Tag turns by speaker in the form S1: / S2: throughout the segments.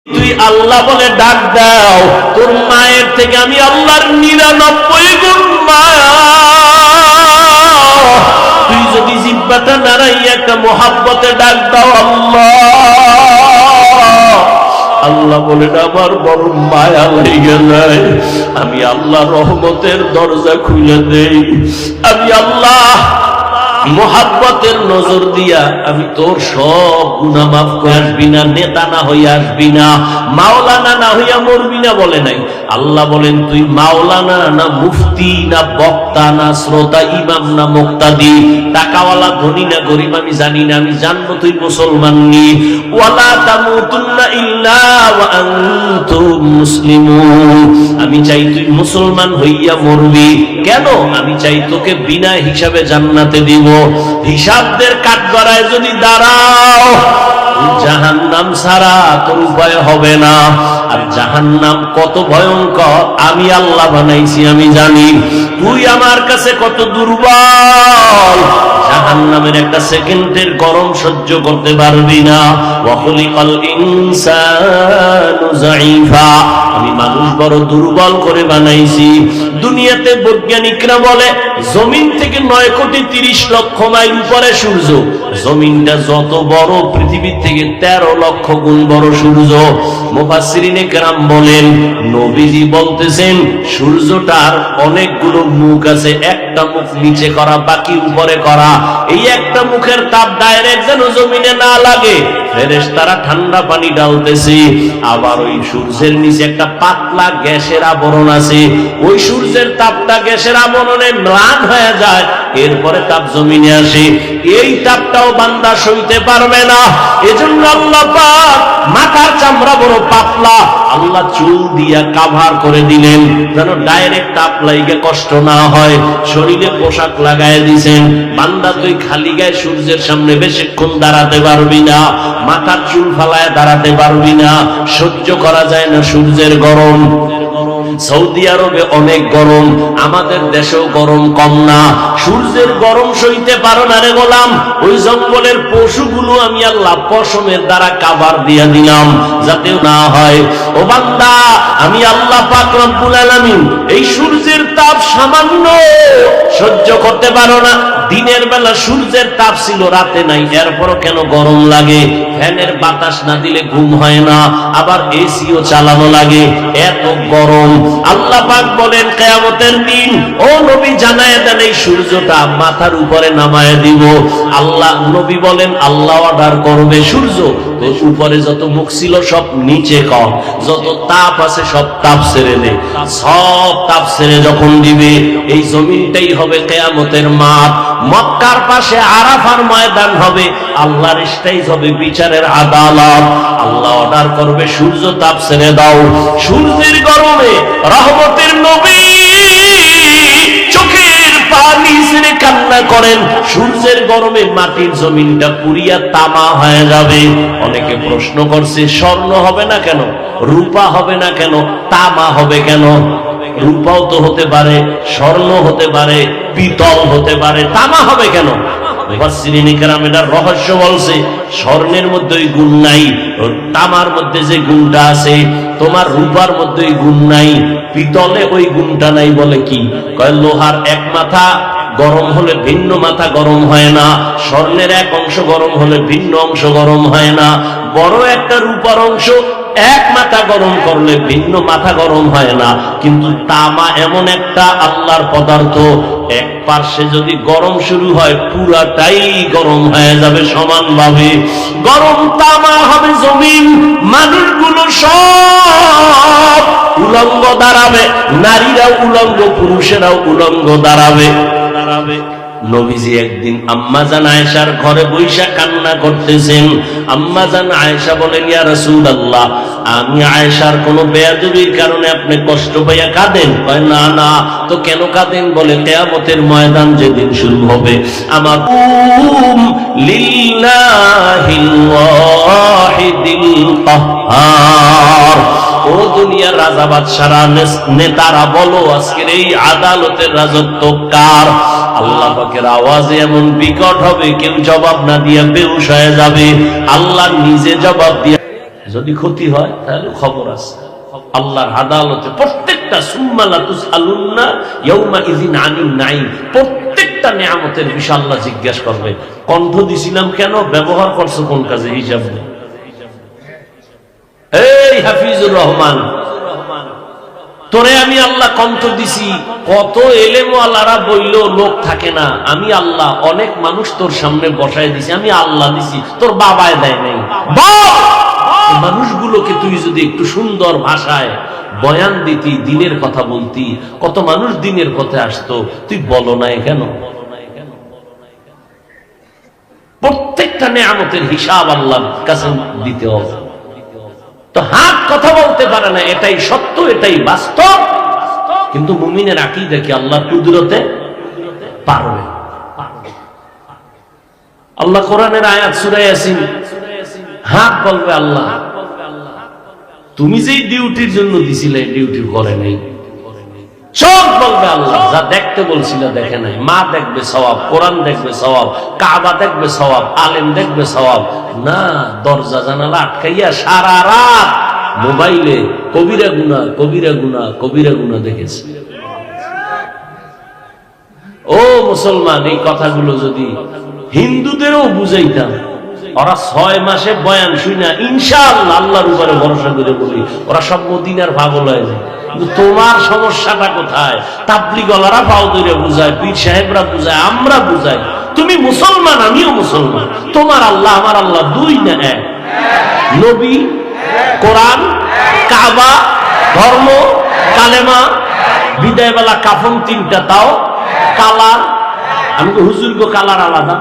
S1: তুই আল্লাহ বলে ডাক দাও, তোর মায়ের থেকে আমি আল্লাহর 99 গুণ মায়া। তুই যদি জিহ্বাটা নাড়াইয়া একটা মোহাব্বতে ডাক দাও আল্লাহ, আল্লাহ বলে আমার বড় মায়া লেগে যায়, আমি আল্লাহ রহমতের দরজা খুলে দেই। আমি আল্লাহ মোহাব্বতের নজর দিয়া আমি তোর সব গুনাহ মাফ করে আসবি না। নেতা না হইয়া আসবি না, মাওলানা না হইয়া মরবি না বলে নাই। আল্লাহ বলেন তুই মাওলানা না মুফতি না বক্তা না শ্রোতা ইমাম না মুক্তাদি, টাকাওয়ালা ধনী না গরিব আমি জানি না, আমি জানবো তুই মুসলমান নি। ওয়ালা তামুতুন্না ইল্লা ওয়া আনতুম মুসলিমুন, আমি চাই তুই মুসলমান হইয়া মরবি। কেন? আমি চাই তোকে বিনা হিসাবে জান্নাতে দিব। হিসাবদের কাঠগড়ায় যদি দাঁড়াও, জাহান্নাম ছাড়া তোর উপায় হবে না। আর জাহান্নাম কত ভয়ঙ্কর আমি আল্লাহ বানাইছি, আমি জানি। তুই আমার কাছে কত দুর্বল, জাহান্নামের একটা সেকেন্ডের গরম সহ্য করতে পারবি না। ওয়া খুলিকাল ইনসানু যায়ীফা, আমি মানুষ বড় দুর্বল করে বানাইছি। দুনিয়াতে বৈজ্ঞানিকরা বলে জমিন থেকে 9,30,00,000 মাইল উপরে সূর্য। জমিনটা যত বড় পৃথিবীর থেকে 13 লক্ষ গুণ বড় সূর্য। মুফাসসিরিনে কেরাম বলেন নবীজি বলতেছেন সূর্যটার অনেকগুলো মুখ আছে, একটা মুখ নিচে করা বাকি উপরে করা। এই একটা মুখের তাপ ডাইরেক্ট যেন জমিনে না লাগে, ফেরেশতারা ঠান্ডা পানি ডালতেছে। আবার ওই সূর্যের নিচে একটা পাতলা গ্যাসের আবরণ আছে, ওই সূর্যের তাপটা গ্যাসের আবরণে ম্লান হয়ে যায়, এরপরে তাপ জমিনে আসে। এই তাপটাও বান্দা সইতে পারবে না। এজন্য আল্লাহ পাক মাথার চামড়া বড় পাতলা, আল্লাহ চুল দিয়া কাভার করে দিলেন যেন ডাইরেক্ট তাপ লাইগে কষ্ট না হয়। শরীরে পোশাক লাগায় দিয়েছেন, বান্দা তুই খালি গায়ে সূর্যের সামনে বেশিক্ষণ দাঁড়াতে পারবি না, মাথার চুল ফালায় দাঁড়াতে পারবি না, সহ্য করা যায় না সূর্যের গরম। সৌদি আরবে অনেক গরম, আমাদের দেশেও গরম কম না। সূর্যের গরম সইতে পারো না রে গোলাম, ওই জঙ্গলের পশুগুলো আমি আল্লাহ পশমের দ্বারা কাভার দিয়া দিলাম যাতে না হয়। ও বান্দা, আমি আল্লাহ পাক রব্বুল আলামিন এই সূর্যের তাপ সামান্য সহ্য করতে পারো না। দিনের বেলা সূর্যের তাপ ছিল, রাতে নাই, এরপরও কেন গরম লাগে? ফ্যানের বাতাস না দিলে ঘুম হয় না, আবার এসিও চালানো লাগে, এত গরম। আল্লাহ পাক বলেন কিয়ামতের দিন ও নবী জানায়ে দেন এই সূর্যটা মাথার উপরে নামায়ে দিব। আল্লাহ নবী বলেন আল্লাহ অর্ডার করবে সূর্য তোর উপরে যত মুখ ছিল সব নিচে কর, যত তাপ আছে সব তাপ ছেড়ে দে। সব তাপ ছেড়ে যখন দিবে এই জমিনটাই হবে কিয়ামতের মাঠ। মক্কার পাশে আরাফার ময়দান হবে, আল্লাহর স্টেজ হবে বিচারের আদালত। আল্লাহ অর্ডার করবে সূর্য তাপ ছেড়ে দাও। সূর্যের গরমে রহমতের নবী চোখের পানি ছেড়ে কান্না করেন। সূর্যের গরমে মাটির জমিনটা পুড়িয়া তামা হয়ে যাবে। অনেকে প্রশ্ন করছে স্বর্ণ হবে না কেন, রূপা হবে না কেন, তামা হবে কেন? রূপাও তো হতে পারে, স্বর্ণ হতে পারে, পিতল হতে পারে, তামা হবে কেন? মুফাসসিরিনে কেরাম এটার রহস্য বলছে স্বর্ণের মধ্যে ওই গুণ নাই, তামার মধ্যে যে গুণটা আছে, তোমার রূপার মধ্যে ওই গুণ নাই, পিতলে ওই গুণটা নাই। বলে কি কয়? লোহার এক মাথা গরম হলে ভিন্ন মাথা গরম হয় না, স্বর্ণের এক অংশ গরম হলে ভিন্ন অংশ গরম হয় না। বড় একটা রূপার অংশ এক মাথা গরম করলে ভিন্ন মাথা গরম হয় না। কিন্তু তামা এমন একটা আল্লাহর পদার্থ, এক পার্শ্বে যদি গরম শুরু হয় পুরাটাই গরম হয়ে যাবে সমানভাবে। গরম তামা হবে জমিন, মানুষগুলো সব উলঙ্গ দাঁড়াবে, নারীরাও উলঙ্গ, পুরুষেরাও উলঙ্গ দাঁড়াবে। নবীজি একদিন আম্মাজান আয়েশার ঘরে বৈশা কান্না করতেছেন। আম্মাজান আয়েশা বলেন ইয়া রাসূলুল্লাহ, আমি আয়েশার কোন বেয়াদবির কারণে আপনি কষ্ট পাইয়া কাঁদেন? কয় না না। তো কেন কাঁদেন? বলে কিয়ামতের ময়দান যেদিন শুরু হবে আমার লিল্লাহিল ওয়াহিদিল কাহ্হার। ও দুনিয়ার রাজা বাদশারা নেতারা বলো আজকের এই আদালতের রাজত্ব কার? আল্লাহ পাকের আওয়াজে এমন বিকট হবে কেউ জবাব না দিয়া বেহুশ হয়ে যাবে। আল্লাহ নিজে জবাব দিয়ে যদি ক্ষতি হয় তাহলে খবর আছে আল্লাহর আদালতে। প্রত্যেকটা সুম্মা লা তুসআলুন্না ইয়াউমা ইযিন আনিন নাঈম, প্রত্যেকটা নিয়ামতের বিষয় আল্লাহ জিজ্ঞাসা করবে। কণ্ঠ দিছিলাম কেন, ব্যবহার করছো কোন কাজে, হিসাব নেই। এই হাফিজুর রহমান, তোরে আমি আল্লাহ কণ্ঠ দিছি, কত এলেমওয়ালারা বইল লোক থাকে না, আমি আল্লাহ অনেক মানুষ তোর সামনে বসায় দিছি, আমি আল্লাহ দিছি, তোর বাবায় দেয় নাই। মানুষগুলোকে তুই যদি একটু সুন্দর ভাষায় বয়ান দিতি, দিনের কথা বলতি, কত মানুষ দিনের পথে আসতো, তুই বলো নাই কেন? প্রত্যেকটা নেয়ামতের হিসাব আল্লাহর কাছে দিতে হবে। তো হাত কথা বলতে পারে না, এটাই সত্য, এটাই বাস্তব। কিন্তু মুমিনের আকীদা কি আল্লাহর কুদরতে পারবে। আল্লাহ কোরআনের আয়াত সূরা ইয়াসিন, হাত বলবে আল্লাহ তুমি যেই ডিউটির জন্য দিছিলে ডিউটি করে নাই। চোখ বলবে আল্লাহ যা দেখতে বলছিল দেখে নাই। মা দেখবে সওয়াব, কোরআন দেখবে সওয়াব, কাবা দেখবে সওয়াব, আলেম দেখবে সওয়াব। না, দরজা জানালা আটকাইয়া সারা রাত মোবাইলে কবিরা গুনাহ, কবিরা গুনাহ, কবিরা গুনাহ দেখেছে। ও মুসলমান, এই কথাগুলো যদি হিন্দুদেরও বুঝাইতাম, ওরা 6 মাসে বয়ান শুনা ইনশাআল্লাহ আল্লাহর উপরে ভরসা করে বলি, ওরা সব মদিনার পাগল হয়ে যায়। কিন্তু তোমার সমস্যাটা কোথায়? তাবলীগওয়ালারা পাও ধরে বুঝায়, পীর সাহেবরা বুঝায়, আমরা বুঝাই। তুমি মুসলমান, আমিও মুসলমান। তোমার আল্লাহ আমার আল্লাহ দুই না এক? নবী, কোরআন, কাবা, ধর্ম, কালেমা, বিদায় বেলা কাফন 3টা, তাও কালার। আমি তো হুজুর গো কালার আলাদা,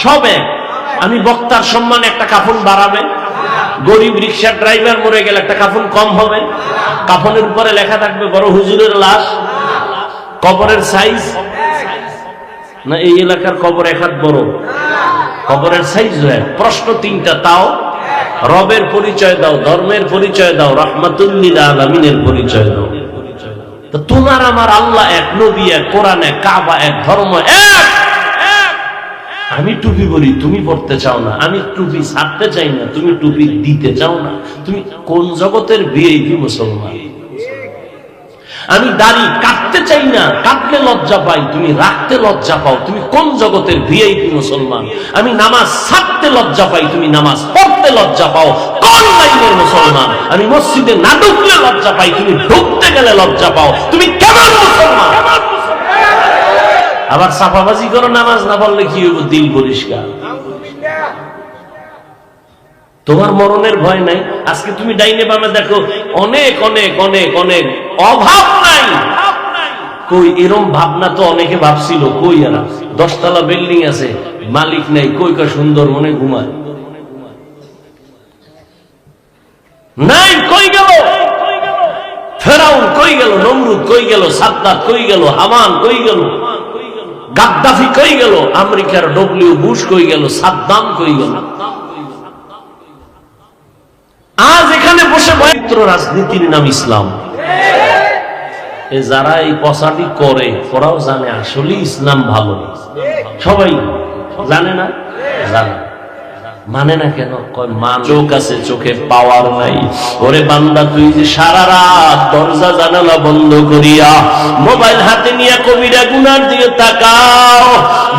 S1: সব এক। আমি বক্তার সম্মানে একটা কাফন বাড়াবে, গরিব রিক্সা ড্রাইভার মরে গেলে একটা কাফন কম হবে। কাফনের উপরে লেখা থাকবে বড় হুজুরের লাশ, কবরের সাইজ না এই এলাকার কবর এক হাত বড়, কবরের সাইজ হয়। প্রশ্ন 3টা, তাও রবের পরিচয় দাও, ধর্মের পরিচয় দাও, রাহমাতুল লিল আলামিনের পরিচয় দাও। তো তোমার আমার আল্লাহ এক, নবী এক, কোরআন এক, কাবা এক, ধর্ম এক। আমি টুপি পরি, তুমি পড়তে চাও না। আমি টুপি ছাড়তে চাই না, তুমি টুপি দিতে চাও না। তুমি কোন জগতের ভিআইপি মুসলমান? আমি দাড়ি কাটতে চাই না, কাটলে লজ্জা পাই, তুমি রাখতে লজ্জা পাও। তুমি কোন জগতের ভিআইপি মুসলমান? আমি নামাজ ছাড়তে লজ্জা পাই, তুমি নামাজ পড়তে লজ্জা পাও। কোন লাইনের মুসলমান? আমি মসজিদে না ঢুকলে লজ্জা পাই, তুমি ঢুকতে গেলে লজ্জা পাও। তুমি কেমন মুসলমান? আবার সাফাবাজি করো, নামাজ না পড়লে কি হইব? দিল পরিষ্কার। তোমার মরণের ভয় নাই। আজকে তুমি ডাইনে বামে দেখো, অনেক অনেক অনেক অনেক অভাব নাই। কই এরম ভাবনা তো অনেকে ভাবছিল, কই আর 10 তলা বিল্ডিং আছে, মালিক নাই, কই কা সুন্দর মনে ঘুমায় নাই। কই গেল ফেরাউন? কই গেল নমরুদ? কই গেল সাদ্দাত? কই গেল হামান? কই গেল গাদ্দাফি? কই গেল আমেরিকার ডব্লিউ বুশ? কই গেল সাদ্দাম? কই গেল? আজ এখানে বসে পবিত্র রাজনীতির নাম ইসলাম। যারা এই পচাটি করে, ওরাও জানে আসলে ইসলাম ভালো। সবাই জানে না, জানে, মানে না কেন? কয় মান, চোখ আছে, চোখে পাওয়ার নাই। ওরে বান্দা, তুই যে সারা রাত দরজা জানালা বন্ধ করিয়া মোবাইল হাতে নিয়ে কবিরা গুনার দিকে তাকাও,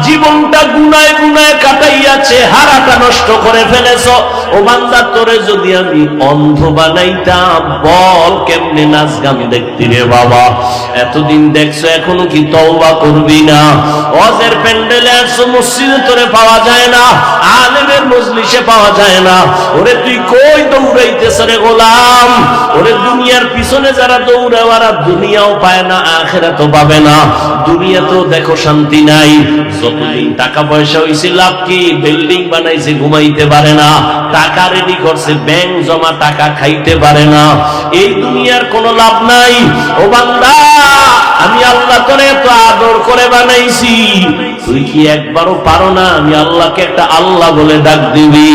S1: জীবনটা গুনায় গুনায় কাটাইয়া চেহারাটা নষ্ট করে ফেলেছ। ও বান্দা, তোরে যদি আমি অন্ধ বানাইতাম, বল কেমনে নাচ গান দেখতি রে বাবা? এতদিন দেখছো, এখনো কি তওবা করবি না? ওয়াজের প্যান্ডেলে আসছো, মসজিদে তোরে পাওয়া যায় না, আলেমের মজলিসে পাওয়া যায় না। ওরে তুই কই দৌড়াইতেছ রে গোলাম? ওরে দুনিয়ার পিছনে যারা দৌড়ায়, ওরা দুনিয়াও পায় না, আখিরাতও পাবে না। দুনিয়াতেও দেখো শান্তি নাই। যতদিন টাকা পয়সা হইছে, লাভ কি? বিল্ডিং বানাইছে, ঘুমাইতে পারে না। টাকা রেডি করছে, ব্যাংক জমা, টাকা খাইতে পারে না। এই দুনিয়ার কোনো লাভ নাই। ও বান্দা, আমি আল্লাহ তোরে এত আদর করে বানাইছি, তুই কি একবারও পারো না আমি আল্লাহকে একটা আল্লাহ বলে ডাক দিবি?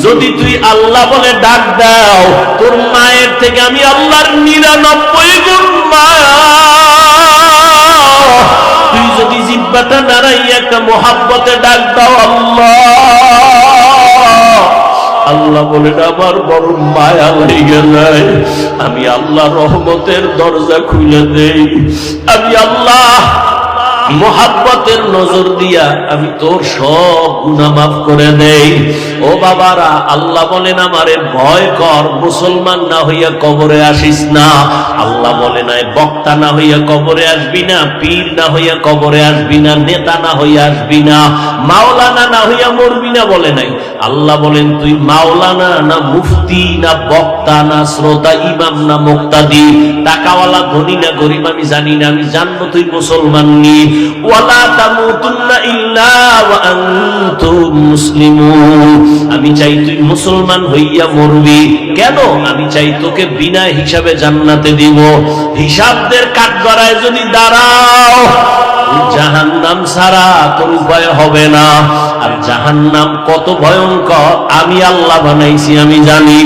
S1: যদি তুই আল্লাহ বলে ডাক দাও, তোর মায়ের থেকে আমি আল্লাহর 99 গুণ মায়া। তুই যদি জিহ্বাটা নাড়াইয়া একটা মোহাব্বতে ডাক দাও, আল্লাহ আল্লাহ বলেন আমার বড় মায়া লেগে যায়, আমি আল্লাহ রহমতের দরজা খুলে দেই, আমি আল্লাহ মোহাব্বতের নজর দিয়া আমি তোর সব গুনাহ মাফ করে দেই। ও বাবারা, আল্লাহ বলেন আমারে ভয় কর, মুসলমান না হইয়া কবরে আসিস না। আল্লাহ বলে নাই বক্তা না হইয়া কবরে আসবি না, পীর না হইয়া কবরে আসবি না, নেতা না হইয়া আসবি না, মাওলানা না হইয়া মরবি না বলে নাই। আল্লাহ বলেন তুই মাওলানা না মুফতি না বক্তা না শ্রোতা ইমাম না মুক্তাদি, টাকাওয়ালা ধনী না গরিব আমি জানি না, আমি জানবো তুই মুসলমান নি। ওয়ালা তামুতুন্না ইল্লা ওয়া আনতুম মুসলিমুন, আমি চাই তুই মুসলমান হইয়া মরবি। কেন? আমি চাই তোকে বিনা হিসাবে জান্নাতে দিব। হিসাবদের কাঠগড়ায় যদি দাঁড়াও, জাহান্নাম ছাড়া তোর উপায় হবে না। আর জাহান্নাম কত ভয়ঙ্কর আমি আল্লাহ বানাইছি, আমি জানি।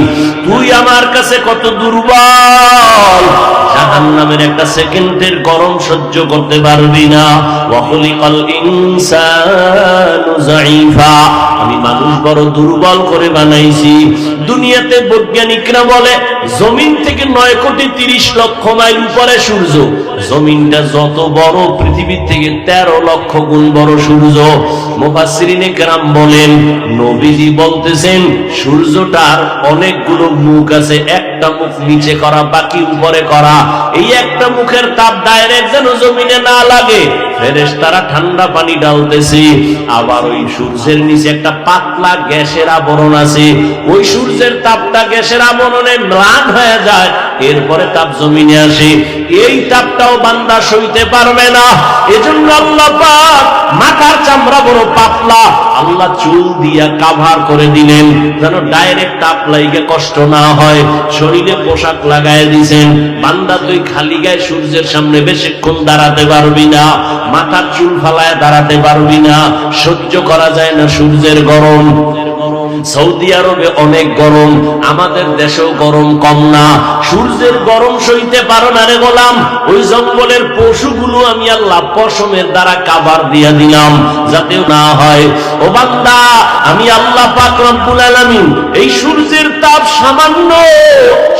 S1: তুই আমার কাছে কত দুর্বল, জাহান্নামের একটা সেকেন্ডের গরম সহ্য করতে পারবি না। ওয়া খুলিকাল ইনসানু যায়ীফা, আমি মানুষ বড় দুর্বল করে বানাইছি। দুনিয়াতে বৈজ্ঞানিকরা বলে জমিন থেকে 9,30,00,000 মাইল উপরে সূর্য। জমিনটা যত বড়, পৃথিবীর থেকে 13 লক্ষ গুণ বড় সূর্য। মুফাসসিরিনে কেরাম বলেন নবীজি বলতেছেন সূর্যটার অনেকগুলো মুখ আছে, একটা মুখ নিচে করা, বাকি উপরে করা। এই একটা মুখের তাপ ডাইরেক্ট যেন জমিনে না লাগে, ফেরেশতারা ঠান্ডা পানি ঢালতেছে। আবার ওই সূর্যের নিচে একটা পাতলা গ্যাসের আবরণ আছে, ওই সূর্যের তাপটা গ্যাসের আবরণে ম্লান হয়ে যায়, এরপরে তাপ জমিনে আসে। এই তাপটাও বান্দা সইতে পারবে না। এজন্য আল্লাহ পাক মাথার চামড়া বড় পাতলা, আল্লাহ চুল দিয়া কাভার করে দিলেন যেন ডাইরেক্ট তাপ লাইগে কষ্ট না হয়। শরীরে পোশাক লাগায় দিয়েছেন, বান্দা তুই খালি গায়ে সূর্যের সামনে বেশিক্ষণ দাঁড়াতে পারবি না, মাথার চুল ফালায় দাঁড়াতে পারবি না, সহ্য করা যায় না সূর্যের গরম। সৌদি আরবে অনেক গরম, আমাদের দেশেও গরম কম না। সূর্যের গরম সইতে পারো না রে গোলাম, ওই জঙ্গলের পশুগুলো আমি আল্লাহ পশমের দ্বারা কাভার দিয়া দিলাম যাতে না হয়। ও বান্দা, আমি আল্লাহ পাক রব্বুল আলামিন এই সূর্যের তাপ সামান্য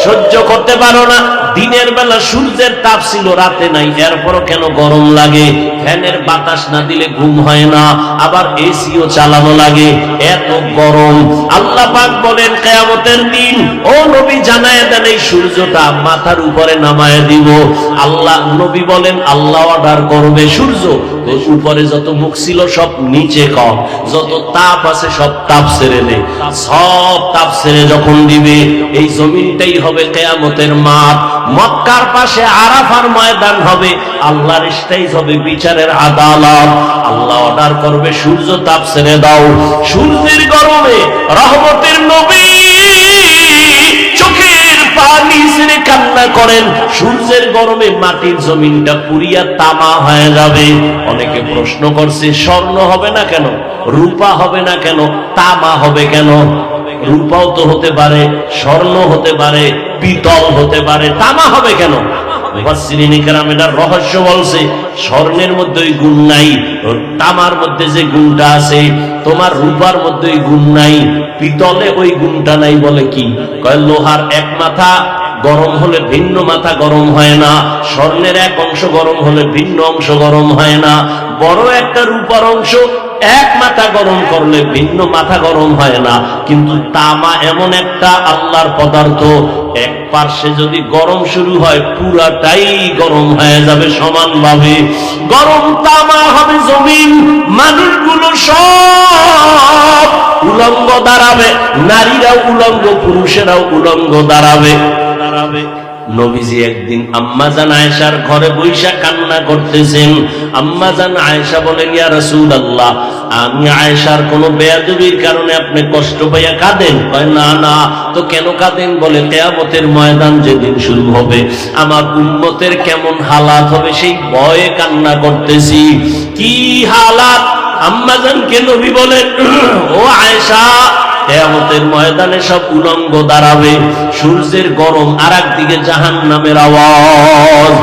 S1: সহ্য করতে পারো না। দিনের বেলা সূর্যের তাপ ছিল, রাতে নাই, এরপরও কেন গরম লাগে? ফ্যানের বাতাস না দিলে ঘুম হয় না, আবার এসিও চালানো লাগে, এত গরম। আল্লাহ পাক বলেন কিয়ামতের দিন ও নবী জানায় দেন এই সূর্যটা মাথার উপরে নামায় দিব। আল্লাহ নবী বলেন আল্লাহ অর্ডার করবে সূর্য উপরে যত মুখ ছিল সব নিচে কর, যত তাপ আছে সব তাপ ছেড়ে দে। সব তাপ ছেড়ে যখন দিবে, এই জমিনটাই হবে কিয়ামতের মাঠ। মক্কার পাশে আরাফার ময়দান হবে, আল্লাহর স্টেজ হবে বিচারের আদালত। আল্লাহ অর্ডার করবে সূর্য তাপ ছেড়ে দাও। সূর্যের গরমে রহমতের নবী চোখের পানি ছেড়ে কান্না করেন। সূর্যের গরমে মাটির জমিনটা পুড়িয়া তামা হয়ে যাবে। অনেকে প্রশ্ন করছে স্বর্ণ হবে না কেন, রূপা হবে না কেন, তামা হবে কেন? রূপাও তো হতে পারে, স্বর্ণ হতে পারে, পিতল হতে পারে, তামা হবে কেন? মুফাসসিরিনে কেরাম এটার রহস্য বলছে, স্বর্ণের মধ্যে ওই গুণ নাই, তামার মধ্যে যে গুণটা আছে, তোমার রূপার মধ্যে ওই গুণ নাই, পিতলে ওই গুণটা নাই। বলে কি কয়, লোহার এক মাথা গরম হলে ভিন্ন মাথা গরম হয় না, স্বর্ণের এক অংশ গরম হলে ভিন্ন অংশ গরম হয় না, বড় একটা রূপার অংশ এক মাথা গরম করলে ভিন্ন মাথা গরম হয় না। কিন্তু তামা এমন একটা আল্লাহর পদার্থ, এক পার্শ্বে যদি গরম শুরু হয় পুরাটাই গরম হয়ে যাবে সমানভাবে। গরম তামা হবে জমিন, মানুষগুলো সব উলঙ্গ দাঁড়াবে, নারীরাও উলঙ্গ, পুরুষেরাও উলঙ্গ দাঁড়াবে। নবীজি একদিন আম্মাজান আয়েশার ঘরে বৈশা কান্না করতেছেন। আম্মাজান আয়েশা বলেন, ইয়া রাসূলুল্লাহ, আমি আয়েশার কোন বেয়াদবির কারণে আপনি কষ্ট পাইয়া কাঁদেন? কয় না না। তো কেন কাঁদেন? বলে কিয়ামতের ময়দান যেদিন শুরু হবে আমার উম্মতের কেমন হালাত হবে সেই ভয়ে কান্না করতেছি। কি হালাত? আম্মাজানকে নবী বলেন, ও আয়েশা, কিয়ামতের ময়দানে সব উলঙ্গ দাঁড়াবে, সূর্যের গরম, আর একদিকে জাহান্নামের আওয়াজ।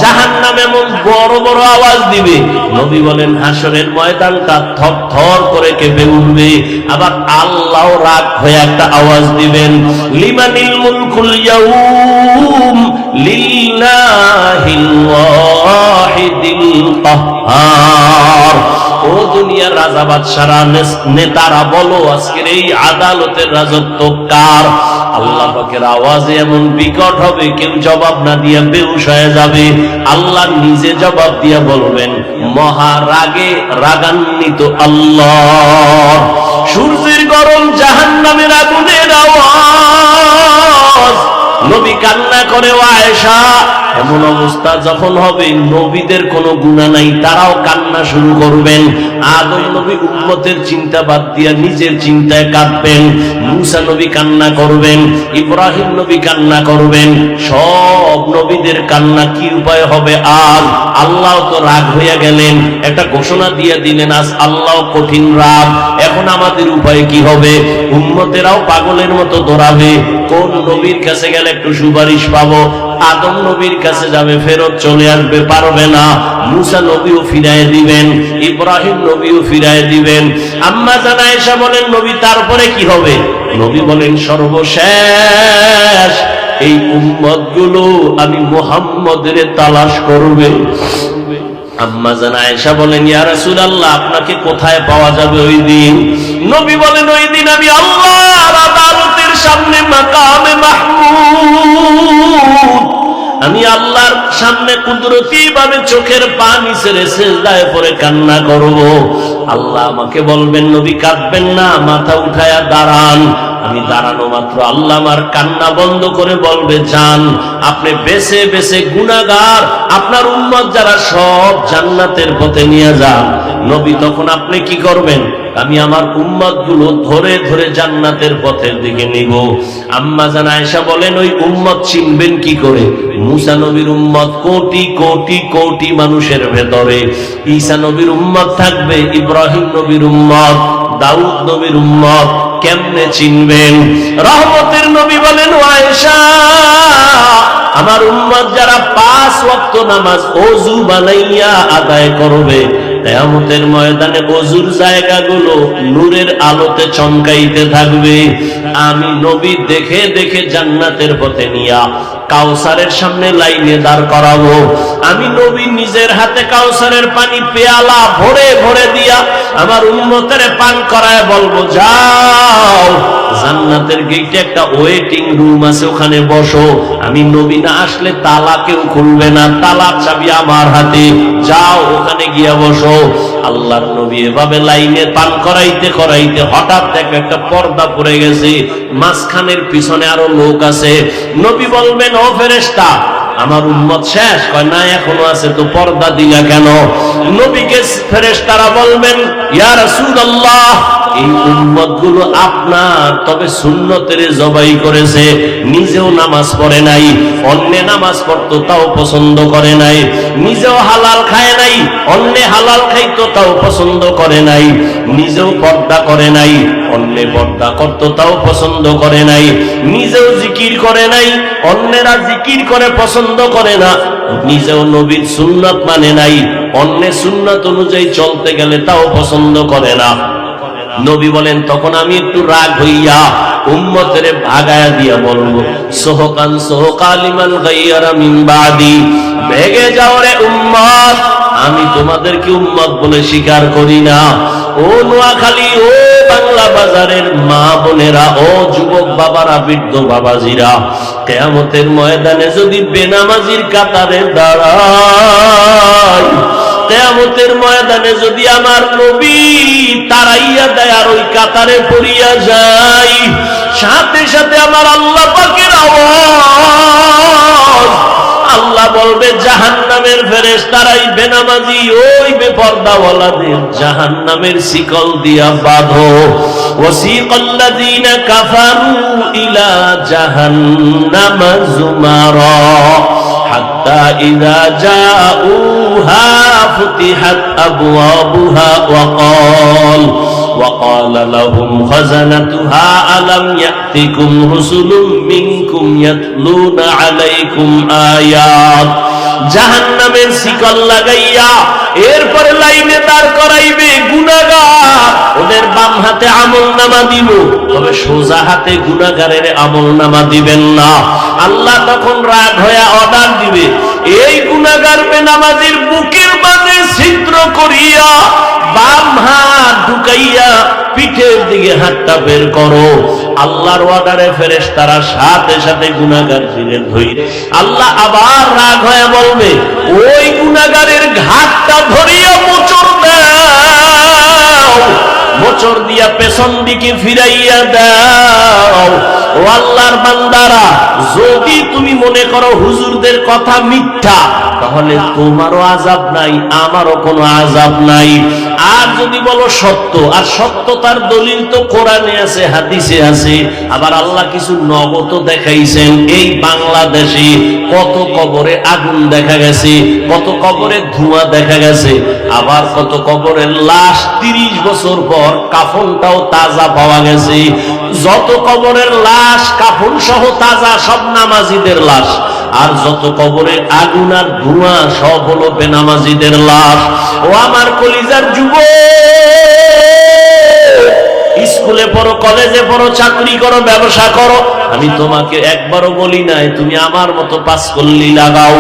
S1: জাহান্নাম এমন বড় বড় আওয়াজ দিবে, নবী বলেন হাসরের ময়দানটা থরথর করে কেঁপে উঠবে। আবার আল্লাহ রাগ হয়ে একটা আওয়াজ দিবেন, লিমানিল মুলকুল ইয়াউম লিল্লাহিল ওয়াহিদিল কাহ্হার। ও দুনিয়ার রাজা বাদশারা নেতারা বলো, আজকের এই আদালতের রাজত্ব কার? আল্লাহ পাকের আওয়াজে এমন বিকট হবে, কেউ জবাব না দিয়া বেহুশ হয়ে যাবে। আল্লাহ নিজে জবাব দিয়া বলবেন, মহারাগে রাগান্বিত আল্লাহ। সূর্যের গরম, জাহান্নামের আগুনের আওয়াজ। নবী কান্না করে, ও আয়েশা, এমন অবস্থা যখন হবে নবীদের কোনো গুনাহ নাই, তারাও কান্না শুরু করবেন। আদম নবী উম্মতের চিন্তা বাদ দিয়া নিজের চিন্তায় কাঁদবেন, মুসা নবী কান্না করবেন, ইব্রাহিম নবী কান্না করবেন। সব নবীদের কান্না কি উপায় হবে আজ? আল্লাহ তো রাগ হইয়া গেলেন, একটা ঘোষণা দিয়ে দিলেন, আজ আল্লাহ কঠিন রাগ। এখন আমাদের উপায় কি হবে? উম্মতেরাও পাগলের মতো দৌড়াবে, কোন নবীর কাছে গেলে একটু সুপারিশ পাবো। আদম নবীর কাছে যাবে, ফেরত চলে আসবে, পারবে না। মুসা নবীও ফিরায় দিবেন, ইব্রাহিম নবীও ফিরায় দিবেন। আম্মা জান আয়েশা বলেন, নবী তারপরে কি হবে? নবী বলেন, সর্বশেষ এই উম্মতগুলো আমি মুহাম্মদের তালাশ করবে। আম্মা জান আয়েশা বলেন, ইয়া রাসূলুল্লাহ, আপনাকে কোথায় পাওয়া যাবে ওই দিন? নবী বলেন, ওই দিন আমি আল্লাহর আদালতের সামনে মাকামে মাহমুদ, আমি আল্লাহর সামনে কুদরতি ভাবে চোখের পানি ছেড়ে সিজদায় পড়ে কান্না করব। আল্লাহ আমাকে বলবেন, নবী কাঁদবেন না, মাথা উঠায়া দাঁড়ান। আমি দাঁড়ানো মাত্র আল্লাহ আমার কান্না বন্ধ করে বলবে, যান, আপনি বেছে বেছে গুনাহগার আপনার উম্মত যারা সব জান্নাতের পথে নিয়ে যান। নবী তখন আপনি কি করবেন? আমি আমার উম্মত গুলো ধরে ধরে জান্নাতের পথের দিকে নিব। আম্মা জান আয়েশা বলেন, ওই উম্মত চিনবেন কি করে? মুসা নবীর উম্মত কোটি কোটি কোটি মানুষের ভেতরে, ঈসা নবীর উম্মত থাকবে, ইব্রাহিম নবীর উম্মত, দাউদ নবীর উম্মত, কেমনে চিনবেন? রহমতের নবী বলেন, ও আয়েশা, আমার উম্মত যারা 5 ওয়াক্ত নামাজ ওযু বানাইয়া আদায় করবে, কিয়ামতের ময়দানে ওযুর জায়গাগুলো নূরের আলোতে চমকাইতে থাকবে। আমি নবী দেখে দেখে জান্নাতের পথে নিয়া কাউসারের সামনে লাইনে দাঁড় করাবো। আমি নবী নিজের হাতে কাউসারের পানি পেয়ালা ভরে ভরে দিয়া আমার উম্মতের পান করায় বলবো, যাও, জান্নাতের গেটে একটা ওয়েটিং রুম আছে, ওখানে বসো। আমি নবী না আসলে তালা কেউ খুলবে না, তালার চাবি আমার হাতে, যাও ওখানে গিয়া বসো। আল্লাহর নবী এভাবে লাইনে পান করাইতে করাইতে হঠাৎ দেখো একটা পর্দা পড়ে গেছে, মাঝখানের পিছনে আরো লোক আছে। নবী বলবেন, ও ফেরেশতা, আমার উম্মত শেষ? কয় না, এখনো আছে। তো পর্দা দিলা কেন? নবীকে ফেরেশতারা বলবেন, ইয়া রাসূলুল্লাহ, এই উম্মত গুলো আপনার, তবে সুন্নতের জবাই করেছে, নিজেও নামাজ পড়ে নাই, অন্যে নামাজ পড়তো তাও পছন্দ করে নাই, নিজেও হালাল খায় নাই, অন্যে হালাল খাইতো তাও পছন্দ করে নাই, নিজেও পর্দা করে নাই, অন্যে পর্দা করতো তাও পছন্দ করে নাই, নিজেও জিকির করে নাই, অন্যেরা জিকির করে পছন্দ করে না, নিজেও নবীর সুন্নাত মানে নাই, অন্যে সুন্নাত অনুযায়ী চলতে গেলে তাও পছন্দ করে না। নবী বলেন, তখন আমি একটু রাগ হইয়া উম্মতের ভাগায়া দিয়া বলবো, সোহকান সোহকালিমান গায়রা মিন বাদি, ভেগে যাও রে উম্মত, আমি তোমাদেরকে উম্মত বলে স্বীকার করি না। ও নোয়াখালী, ও বাংলা বাজারের মা বোনেরা, ও যুবক বাবারা, বৃদ্ধ বাবাজিরা, কিয়ামতের ময়দানে যদি বেনামাজির কাতারে দাঁড়াই, কিয়ামতের ময়দানে যদি আমার নবী তারাইয়া দেয় আর ওই কাতারে পড়িয়া যায়, সাথে সাথে আমার আল্লাহ পাকের আওয়াজ, আল্লাহ বলবে, জাহান্নামের ফেরেশতারাই বেনামাজি ওই বেপরদাওয়ালাদের জাহান্নামের শিকল দিয়া বাঁধো। ওয়াসিকাল্লাযীনা কাফারু ইলা জাহান্নামা যুমারা হাত্তা ইযা জাউহা ফুতিহাত আবওয়াবুহা وقال لهم خزنتها ألم يأتكم رسل منكم يتلون عليكم آيات জাহান্নামের শিকল লাগাইয়া এরপরে লাইনে দাঁড় করাইবে গুনাহগার। ওদের বাম হাতে আমলনামা দিব, তবে সোজা হাতে গুনাহগারের আমলনামা দিবেন না। আল্লাহ তখন রাগ হয়ে অর্ডার দিবে, এই গুনাহগার বেনামাজির বুকের মাঝে ছিদ্র করিয়া বাম হাত ঢুকাইয়া পিঠের দিকে হাতটা বের করো। আল্লাহর অর্ডারে ফেরেশতারা সাথে সাথে গুনাহগার ফিরে ধইরে আল্লাহ আবার রাগ হয়ে বলবে, ওই গুনাহগারের ঘাটটা ধরিয়া মোচড় দাও, মোচড় দিয়া পেছন দিকে ফিরাইয়া দাও। ও আল্লাহর বান্দারা, যদি তুমি মনে করো হুজুরদের কথা মিথ্যা, তাহলে তোমারও আযাব নাই, আমারও কোনো আযাব নাই। আর যদি বলো সত্য, আর সত্যতার দলিল তো কোরআনে আছে, হাদিসে আছে, আবার আল্লাহ কিছু নগদ দেখাইছেন। এই বাংলাদেশে কত কবরে আগুন দেখা গেছে, কত কবরে ধোঁয়া দেখা গেছে, আবার কত কবরের লাশ 30 বছর পর কাফনটাও তাজা পাওয়া গেছে। যত কবরের লাশ কাফন সহ তাজা সব নামাজিদের লাশ, আর যত কবরে আগুন আর ধোঁয়া সব হলো বেনামাজিদের লাশ। ও আমার কলিজার যুবক, স্কুলে পড়ো, কলেজে পড়ো, চাকরি করো, ব্যবসা করো, আমি তোমাকে একবারও বলি নাই তুমি আমার মতো পাস করলি লাগাও।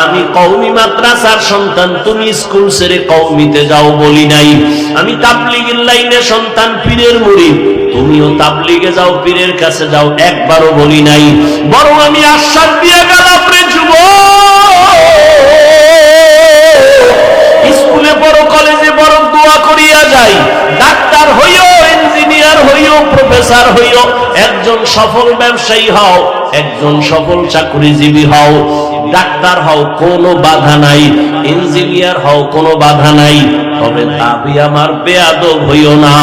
S1: আমি কওমি মাদ্রাসার সন্তান, তুমি স্কুল ছেড়ে কওমিতে যাও বলি নাই। আমি তাবলীগের লাইনে সন্তান, পীরের মুরিদ, তুমিও তাবলীগে যাও, পীরের কাছে যাও, একবারও বলি নাই। বরং আমি আশ্বাস দিয়ে গেলাম, রে যুবক, স্কুলে পড়ো, কলেজে পড়ো, দোয়া করিয়া যাই, ডাক্তার হইও, ইঞ্জিনিয়ার হইও, প্রফেসর হইও, একজন সফল ব্যবসায়ী হও, একজন সফল চাকরিজীবী হও, ডাক্তার হও, কোনো বাধা নাই, ইঞ্জিনিয়ার হও, কোনো বাধা নাই। তবে দাবি আমার বেয়াদব হইও না।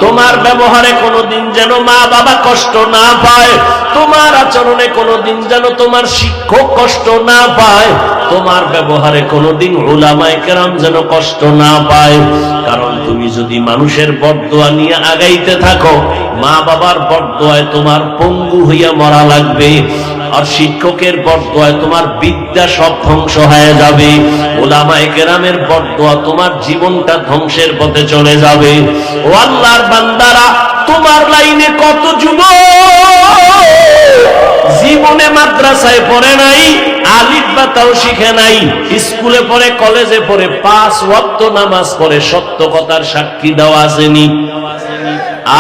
S1: তোমার ব্যবহারে কোনোদিন যেন মা বাবা কষ্ট না পায়, তোমার আচরণে কোনোদিন যেন তোমার শিক্ষক কষ্ট না পায়, তোমার ব্যবহারে কোনোদিন উলামায়ে কেরাম যেন কষ্ট না পায়। কারণ তুমি যদি মানুষের বদদোয়া নিয়ে আগাইতে থাকো, মা বাবার বদদোয়ায় তোমার পঙ্গু হইয়া মরা লাগবে, আর শিক্ষকের বদদোয়ায় তোমার বিদ্যা সব ধ্বংস হয়ে যাবে, উলামায়ে কেরামের বদদোয়া তোমার জীবনটা ধ্বংসের পথে চলে যাবে। ও আল্লাহর বান্দারা, তোমার লাইনে কত যুবক জীবনে মাদ্রাসায় পড়ে নাই, আলিফ বা তাও শিখে নাই, স্কুলে পড়ে, কলেজে পড়ে, 5 ওয়াক্ত নামাজ পড়ে, সত্য কথার সাক্ষী দেওয়া আসেনি।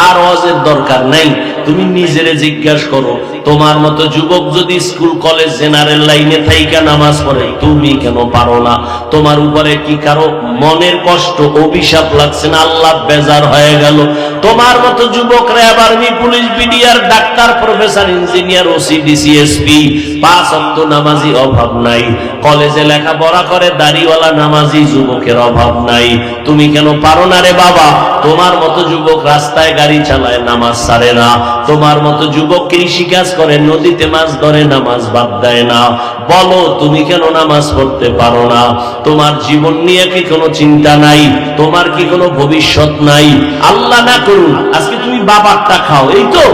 S1: আর ওয়াজের দরকার নাই। তুমি নিজেরে জিজ্ঞাসা করো, তোমার মতো যুবক যদি স্কুল কলেজ জেনারেল লাইনে থাইকা নামাজ পড়ে, তুমি কেন পারো না? তোমার উপরে কি কারো মনের কষ্ট, অভিশাপ লাগছে না? আল্লাহ বেজার হয়ে গেল? তোমার মতো যুবকরা এবার police, BDR, doctor, professor, engineer, OC, DC, SP, 5 ওয়াক্ত নামাজি অভাব নাই। কলেজে লেখাপড়া করে দাড়িওয়ালা নামাজি যুবকের অভাব নাই। তুমি কেন পারো না রে বাবা? তোমার মতো যুবক রাস্তায় গাড়ি চালায়, নামাজ ছাড়ে না। তোমার মতো যুবক কৃষিকাজ করে, নদীতে মাছ ধরে, নামাজ বাদ দেয় না। বলো, তুমি কেন নামাজ পড়তে পারো না? তোমার জীবন নিয়ে কি কোনো চিন্তা নাই? তোমার কি কোনো ভবিষ্যৎ নাই? আল্লাহ না করুন আজকে তুমি বাবারটা খাও, এই তো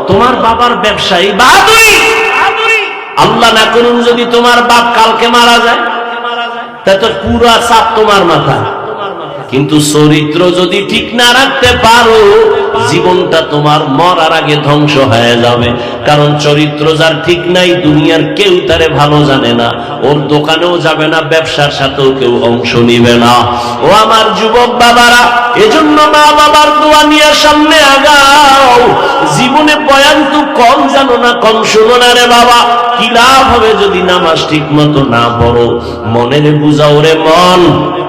S1: তোমার বাবার ব্যবসায়ী বাহাদুরি। আল্লাহ না করুন যদি তোমার বাপ কালকে মারা যায়, তা তো পুরা চাপ তোমার মাথা। কিন্তু চরিত্র যদি ঠিক না রাখতে পারো, জীবনটা তোমার মরার আগে ধ্বংস হয়ে যাবে। কারণ চরিত্র যার ঠিক নাই, দুনিয়ার কেউ তারে ভালো জানে না, ওর দোকানেও যাবে না, ব্যবসার সাথেও কেউ অংশ নিবে না। ও আমার যুবক বাবারা, এজন্য মা বাবার দোয়া নিয়ে সামনে আগাও। জীবনে বয়ান তো কম জানো না, কম শুনো না রে বাবা। কি লাভ হবে যদি নামাজ ঠিক মতো না পড়ো? মনের বুঝাও রে মন,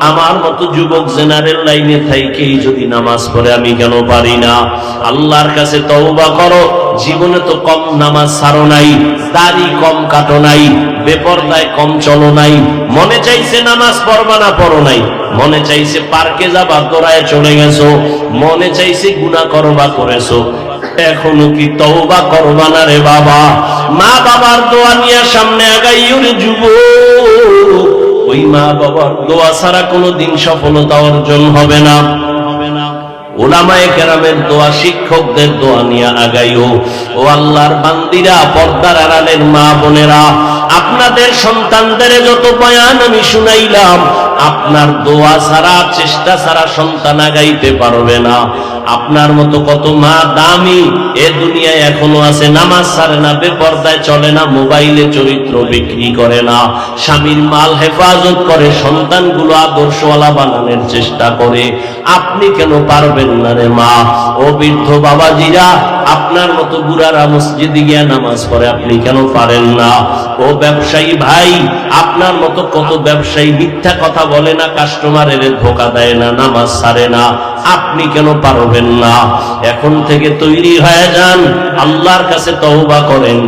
S1: আমার মতো যুবক জেনারেল লাইনে থাইকেই যদি নামাজ পড়ে, আমি কেন পারি না? আল্লাহর কাছে তওবা করো। জীবনে তো কম নামাজ ছাড়ো নাই, দাড়ি কম কাটো নাই, বেপরদায় কম চলো নাই। মনে চাইছে নামাজ পড়বা না, পড়ো নাই। মনে চাইছে পার্কে যাবা, দৌড়ায় চলে গেছো। মনে চাইছে গুনাহ করবা, করেছো। এখনো কি তওবা করবা না রে বাবা? মা বাবার দোয়া নিয়ে সামনে আগাইও রে যুবক। ওই মা বাবার দোয়া ছাড়া কোনোদিন সফলতা অর্জন হবে না। উলামায়ে কেরামের দোয়া, শিক্ষকদের দোয়া নিয়ে আগাইও। ও আল্লাহর বান্দিরা, পর্দার আড়ালের মা বোনেরা, আপনি আপনাদের সন্তানদের যত বয়ান আমি শুনাইলাম, আপনার দোয়া ছাড়া, চেষ্টা ছাড়া সন্তান আগাইতে পারবে না। আপনার মতো কত মা দামি এ দুনিয়ায় এখনো আছে, নামাজ ছাড়ে না, বেপরদায় চলে না, মোবাইলে চরিত্র বিক্রি করে না, স্বামীর মাল হেফাজত করে, সন্তানগুলো আদর্শওয়ালা বানানোর চেষ্টা করে। আপনি কেন পারবেন না রে মা? ও বৃদ্ধ বাবাজিরা, আপনার মতো বুড়ারা মসজিদে গিয়ে নামাজ পড়ে, আপনি কেন পারেন না? ও ব্যবসায়ী ভাই, আপনার মতো কত ব্যবসায়ী মিথ্যা কথা বলে না, কাস্টমারের ধোকা দেয় না, নামাজ ছাড়ে না, আপনি কেন পারবেন না? এখন থেকে তৈরি হয়ে যান, আল্লাহর কাছে তওবা করেন।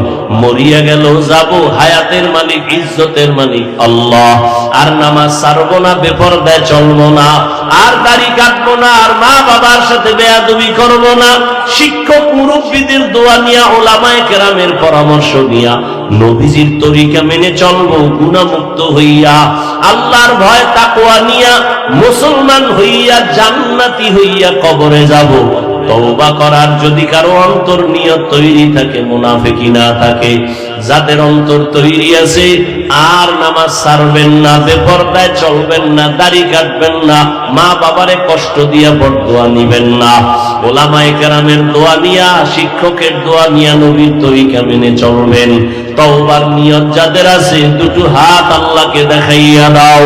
S1: মরিয়া গেল যাব, হায়াতের মালিক, ইজ্জতের মালিক আল্লাহ। আর নামাজ ছাড়বো না, বেপরদায় চলবো না, আর দাড়ি কাটবো না, আর মা বাবার সাথে বেয়াদবি করবো না। শিক্ষক মুরব্বীদের দোয়া নিয়া, ওলামায়ে কেরামের পরামর্শ নিয়া, নবীজির তরিকা মেনে চলবো, গুনাহমুক্ত হইয়া, আল্লাহর ভয় তাকওয়া নিয়া, মুসলমান হইয়া, জান্নাতি হইয়া কবরে যাব। তওবা করার যদি কারো অন্তর নিয়ত তৈরি থাকে, মুনাফিকি না থাকে, যাদের অন্তর তৈরি আছে, আর নামাজ ছাড়বেন না, বেপরদায় চলবেন না, দাড়ি কাটবেন না, মা বাবারে কষ্ট দিয়া বরদোয়া নিবেন না, ওলামায়ে কেরামের দোয়া নিয়া, শিক্ষকের দোয়া নিয়া, নবীর তরিকা মেনে চলবেন। তওবার নিয়ত যাদের আছে, দুটো হাত আল্লাহকে দেখাইয়া দাও।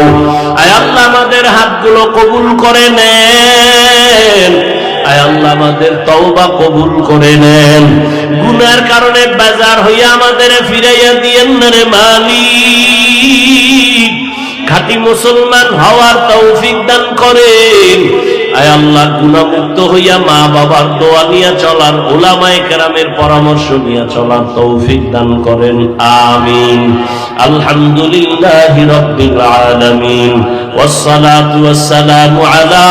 S1: আয় আল্লাহ, আমাদের হাতগুলো কবুল করে নেন। আয় আল্লাহ, আমাদের তওবা কবুল করে নেন। গুনার কারণে বাজার হইয়া আমাদের ফিরাইয়া দিয়েন না রে মালিক। খাঁটি মুসলমান হওয়ার তৌফিক দান করেন। আয় আল্লাহ, গুনাহমুক্ত হইয়া মা বাবার দোয়া নিয়ে চলার, উলামায়ে কেরামের পরামর্শ নিয়ে চলার তৌফিক দান করেন। আমিন। আলহামদুলিল্লাহি রাব্বিল আলামিন, ওয়াসসালাতু ওয়াসসালামু আলা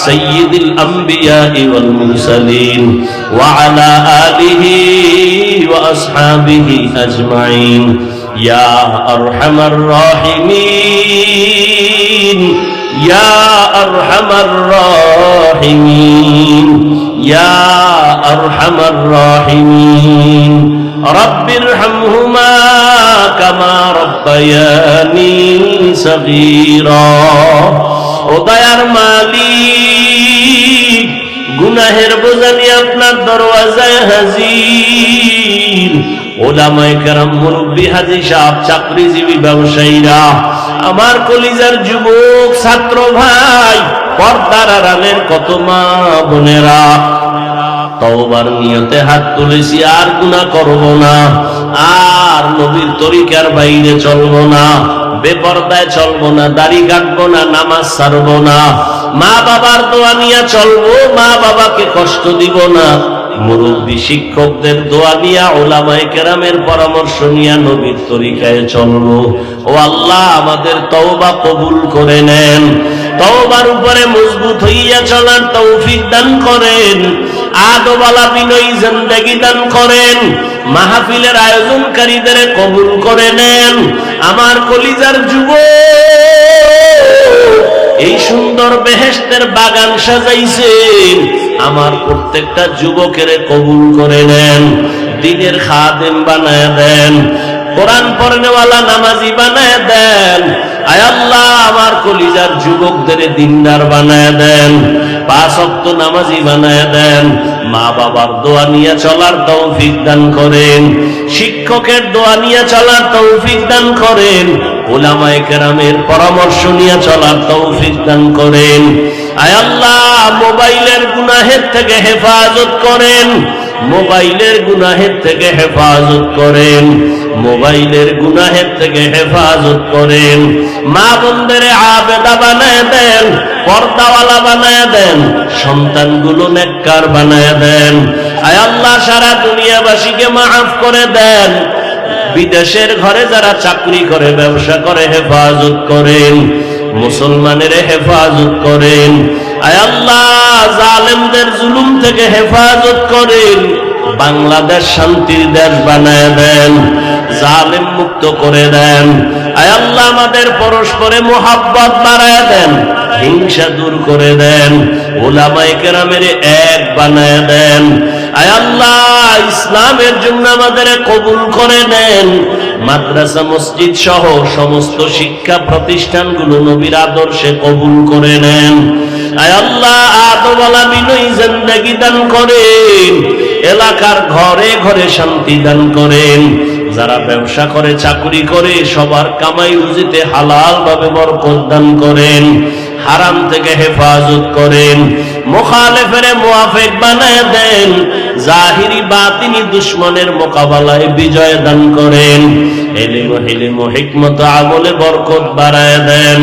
S1: সাইয়্যিদিল আমবিয়াই ওয়াল মুরসালিন ওয়া আলা আলিহি ওয়া আসহাবিহি আজমাইন। ইয়া আরহামার রাহিমিন, ইয়া আরহামার রাহিমিন, ইয়া আরহামার রাহিমিন। রব্বিরহামহুমা কামা রব্বায়ানি সগীরা। ও দয়ার মালিক, গুনাহের বোঝা নিয়ে আপনার দরওয়াজায় হাজির। ওলামায়ে কেরাম, মুরব্বী, হাজী সাহেব, চাকরিজীবী, ব্যবসায়ীরা, আমার কলিজার যুবক ছাত্র ভাই, পর্দার আড়ালের কত মা বোনেরা, তওবার নিয়তে হাত তুলেছি, আর গুনাহ করব না, আর নবীর তরিকার বাইরে চলবো না, বেপরদায় চলবো না, দাড়ি কাটবো না, নামাজ ছাড়বো না, মা বাবার দোয়া নিয়ে চলবো, মা বাবাকে কষ্ট দিব না, মুরব্বী শিক্ষকদের দোয়া নিয়া, উলামায়ে কেরামের পরামর্শ নিয়া, নবীর তরিকায় চলবো। ও আল্লাহ, আমাদের তওবা কবুল করে নেন। তওবার উপরে মজবুত হইয়া চলার তৌফিক দান করেন। আদবালা বিনয়ী জিন্দেগি দান করেন। মাহফিলের আয়োজনকারীদের কবুল করে নেন। আমার কলিজার যুবক, এই সুন্দর বেহেশতের বাগান সাজাইছেন, আমার প্রত্যেকটা যুবকের কবুল করে নেন। দ্বীনের খাদেম বানায় দেন, কোরআন পড়নেওয়ালা নামাজি বানায় দেন। আয় আল্লাহ, আমার কলিজার যুবকদের দিনদার বানায় দেন, 5 ওয়াক্ত নামাজি বানায় দেন। মা বাবার দোয়া নিয়ে চলার তৌফিক দান করেন। শিক্ষকের দোয়া নিয়ে চলার তৌফিক দান করেন। উলামায়ে কেরামের পরামর্শ নিয়ে চলার তৌফিক দান করেন। আয় আল্লাহ, মোবাইলের গুনাহের থেকে হেফাজত করেন। মোবাইলের গুনাহের থেকে হেফাজত করেন। মোবাইলের গুনাহের থেকে হেফাজত করেন। মা বোনদের আবেদা বানায় দেন, পর্দাওয়ালা বানায় দেন, সন্তানগুলো নেককার বানায় দেন। আয় আল্লাহ, সারা দুনিয়াবাসীকে মাফ করে দেন। বিদেশের ঘরে যারা চাকরি করে, ব্যবসা করে, হেফাজত করেন। মুসলমানের হেফাজত করেন। আয় আল্লাহ, জালেমদের জুলুম থেকে হেফাজত করেন। বাংলাদেশ শান্তির দেশ বানায় দেন, জালেম মুক্ত করে দেন। আয় আল্লাহ, আমাদের পরস্পরে মুহাব্বত বাড়ায় দেন, হিংসা দূর করে দেন, উলামায়ে কেরামের এক বানায় দেন। আয় আল্লাহ ইসলামের জন্য আমাদের কবুল করে নেন। মাদ্রাসা মসজিদ সহ সমস্ত শিক্ষা প্রতিষ্ঠানগুলো নবীর আদর্শে কবুল করে নেন। আয় আল্লাহ আদওয়ালা বিনয়ী জিন্দেগি দান করেন, এলাকার ঘরে ঘরে শান্তি দান করেন। যারা ব্যবসা করে চাকরি করে সবার কামাই রুজিতে হালাল ভাবে বরকত দান করেন, হারাম থেকে হেফাজত করেন, মুখালেফের মুআফিক বানায় দেন, জাহিরি বাতিনি দুশমনের মোকাবেলায় বিজয় দান করেন, ইলম ও হিকমত আমলে বরকত বাড়ায় দেন,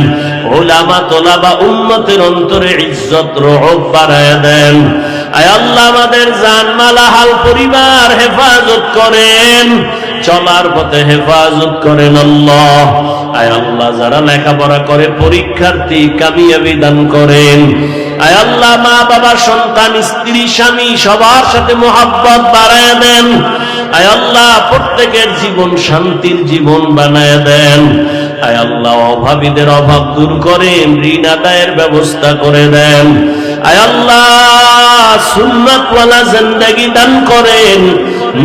S1: উলামা তোলাবা উম্মতের অন্তরে ইজ্জত রহব বাড়ায় দেন। আয় আল্লাহ আমাদের জানমাল হাল পরিবার হেফাজত করেন, চলার পথে হেফাজত করেন আল্লাহ। আয় আল্লাহ যারা লেখাপড়া করে পরীক্ষার্থী কামিয়াবি দান করেন। আয় আল্লাহ মা বাবা সন্তান স্ত্রী স্বামী সবার সাথে মোহাব্বত বাড়ায় দেন। আয় আল্লাহ প্রত্যেকের জীবন শান্তির জীবন বানায় দেন। আয় আল্লাহ অভাবীদের অভাব দূর করেন, ঋণ আদায়ের ব্যবস্থা করে দেন। আয় আল্লাহ সুন্নাতওয়ালা জিন্দেগি দান করেন,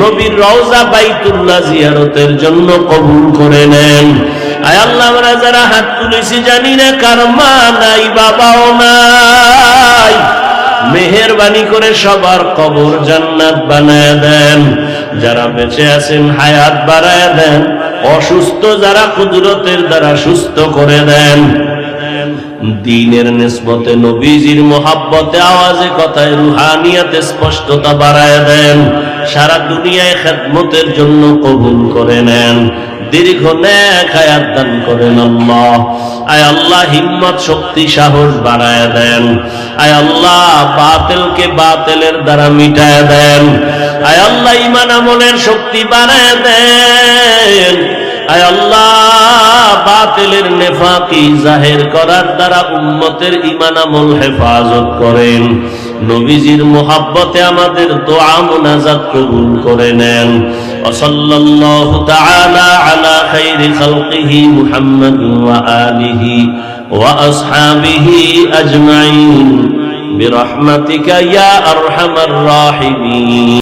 S1: নবীর রওজা বাইতুল্লাহ জিয়ারতের জন্য কবুল করে নেন। আয় আল্লাহ আমরা যারা হাত তুলেছি জানি না কার মা নাই বাবাও নাই, মেহেরবানি করে সবার কবর জান্নাত বানায় দেন। যারা বেঁচে আছেন হায়াত বাড়ায় দেন, অসুস্থ যারা কুদরতের দ্বারা সুস্থ করে দেন। দ্বীনের নিসবতে নবীজির মোহাব্বতে আওয়াজে কথায় রুহানিয়াতে স্পষ্টতা বাড়ায় দেন। সারা দুনিয়ায় খেদমতের জন্য কবুল করে নেন, দীর্ঘ নেক হায়াত দান করেন আল্লাহ। আয় আল্লাহ হিম্মত শক্তি সাহস বাড়ায় দেন। আয় আল্লাহ বাতিলকে বাতিলের দ্বারা মিটায় দেন। আয় আল্লাহ ঈমান আমলের শক্তি বাড়ায় দেন। আয় আল্লাহ বাতিলের নেফাকি জাহির করার দ্বারা উম্মতের ঈমান আমল হেফাজত করেন। নবীজির মোহাব্বতে আমাদের দোয়া মুনাজাত কবুল করে নেন। ওয়াসাল্লাল্লাহু তাআলা আলা খাইরি খালকিহি মুহাম্মাদ ওয়া আলিহি ওয়া আসহাবিহি আজমাইন বিরহমাতিকা ইয়া আরহামার রাহিমিন।